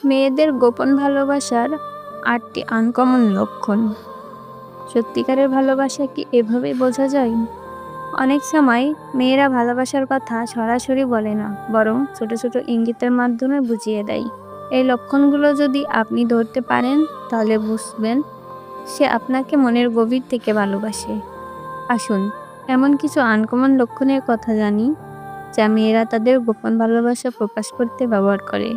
মেয়েদের গোপন ভালোবাসার ৮টি আনকমন লক্ষণ। সত্যিকারের ভালোবাসা কি এভাবেই বোঝা যায়? অনেক সময় মেয়েরা ভালোবাসার কথা সরাসরি বলে না, বরং ছোট ছোট ইঙ্গিতের মাধ্যমে বুঝিয়ে দেয়। এই লক্ষণগুলো যদি আপনি ধরতে পারেন, তাহলে বুঝবেন সে আপনাকে মনের গভীর থেকে ভালোবাসে। আসুন এমন কিছু আনকমন লক্ষণের কথা জানি, যা মেয়েরা তাদের গোপন ভালোবাসা প্রকাশ করতে ব্যবহার করে।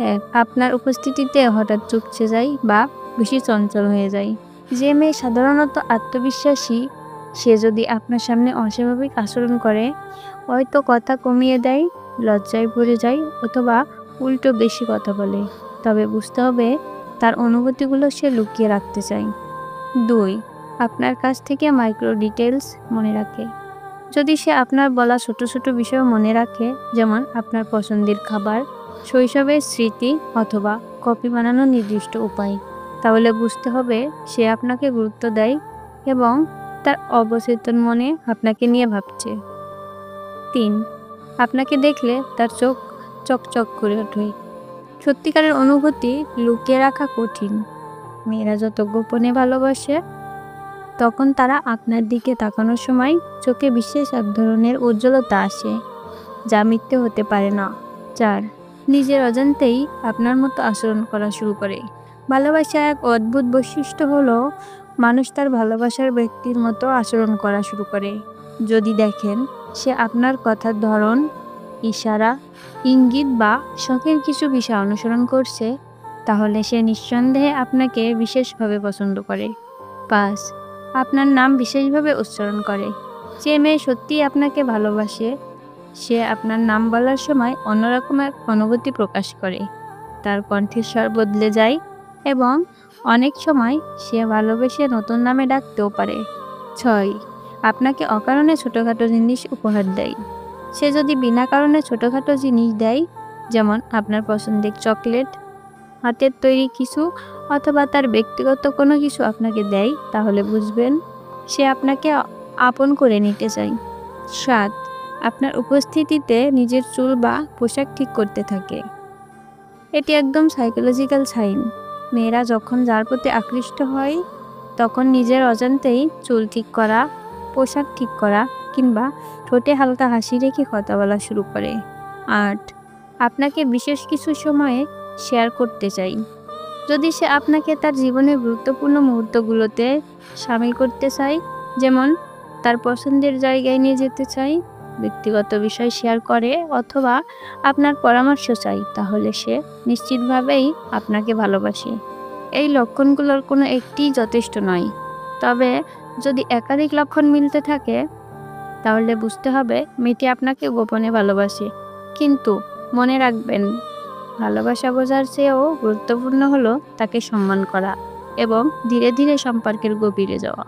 ১. আপনার উপস্থিতিতে হঠাৎ চুপসে যায় বা বেশি চঞ্চল হয়ে যায়। যে মেয়ে সাধারণত আত্মবিশ্বাসী, সে যদি আপনার সামনে অস্বাভাবিক আচরণ করে, হয়তো কথা কমিয়ে দেয়, লজ্জায় পড়ে যায় অথবা উল্টো বেশি কথা বলে, তবে বুঝতে হবে তার অনুভূতিগুলো সে লুকিয়ে রাখতে চায়। ২. আপনার কাছ থেকে মাইক্রো ডিটেলস মনে রাখে। যদি সে আপনার বলা ছোট ছোট বিষয় মনে রাখে, যেমন আপনার পছন্দের খাবার, শৈশবের স্মৃতি অথবা কফি বানানোর নির্দিষ্ট উপায়, তাহলে বুঝতে হবে সে আপনাকে গুরুত্ব দেয় এবং তার অবচেতন মনে আপনাকে নিয়ে ভাবছে। ৩. আপনাকে দেখলে তার চোখ চকচক করে ওঠে। সত্যিকারের অনুভূতি লুকিয়ে রাখা কঠিন। মেয়েরা যত গোপনে ভালোবাসে, তখন তারা আপনার দিকে তাকানোর সময় চোখে বিশেষ এক ধরনের উজ্জ্বলতা আসে, যা মিথ্যে হতে পারে না। ৪. নিজের অজান্তেই আপনার মতো আচরণ করা শুরু করে। ভালোবাসার এক অদ্ভুত বৈশিষ্ট্য হলো মানুষ তার ভালোবাসার ব্যক্তির মতো আচরণ করা শুরু করে। যদি দেখেন সে আপনার কথার ধরন, ইশারা, ইঙ্গিত বা শখের কিছু বিষয় অনুসরণ করছে, তাহলে সে নিঃসন্দেহে আপনাকে বিশেষভাবে পছন্দ করে। ৫. আপনার নাম বিশেষভাবে উচ্চারণ করে। যে মেয়ে সত্যিই আপনাকে ভালোবাসে, সে আপনার নাম বলার সময় অন্যরকম এক অনুভূতি প্রকাশ করে। তার কণ্ঠের স্বর বদলে যায় এবং অনেক সময় সে ভালোবেসে নতুন নামে ডাকতেও পারে। ৬. আপনাকে অকারণে ছোটখাটো জিনিস উপহার দেয়। সে যদি বিনা কারণে ছোটখাটো জিনিস দেয়, যেমন আপনার পছন্দের চকলেট, হাতের তৈরি কিছু অথবা তার ব্যক্তিগত কোনো কিছু আপনাকে দেয়, তাহলে বুঝবেন সে আপনাকে আপন করে নিতে চায়। ৭. আপনার উপস্থিতিতে নিজের চুল বা পোশাক ঠিক করতে থাকে। এটি একদম সাইকোলজিক্যাল সাইন। মেয়েরা যখন যার প্রতি আকৃষ্ট হয়, তখন নিজের অজান্তেই চুল ঠিক করা, পোশাক ঠিক করা কিংবা ঠোঁটে হালকা হাসি রেখে কথা বলা শুরু করে। ৮. আপনাকে বিশেষ কিছু সময়ে শেয়ার করতে চাই। যদি সে আপনাকে তার জীবনের গুরুত্বপূর্ণ মুহূর্তগুলোতে সামিল করতে চায়, যেমন তার পছন্দের জায়গায় নিয়ে যেতে চায়, ব্যক্তিগত বিষয় শেয়ার করে অথবা আপনার পরামর্শ চাই, তাহলে সে নিশ্চিতভাবেই আপনাকে ভালোবাসে। এই লক্ষণগুলোর কোনো একটিই যথেষ্ট নয়, তবে যদি একাধিক লক্ষণ মিলতে থাকে, তাহলে বুঝতে হবে মেয়েটি আপনাকে গোপনে ভালোবাসে। কিন্তু মনে রাখবেন, ভালোবাসা বোঝার চেয়েও গুরুত্বপূর্ণ হলো তাকে সম্মান করা এবং ধীরে ধীরে সম্পর্কের গভীরে যাওয়া।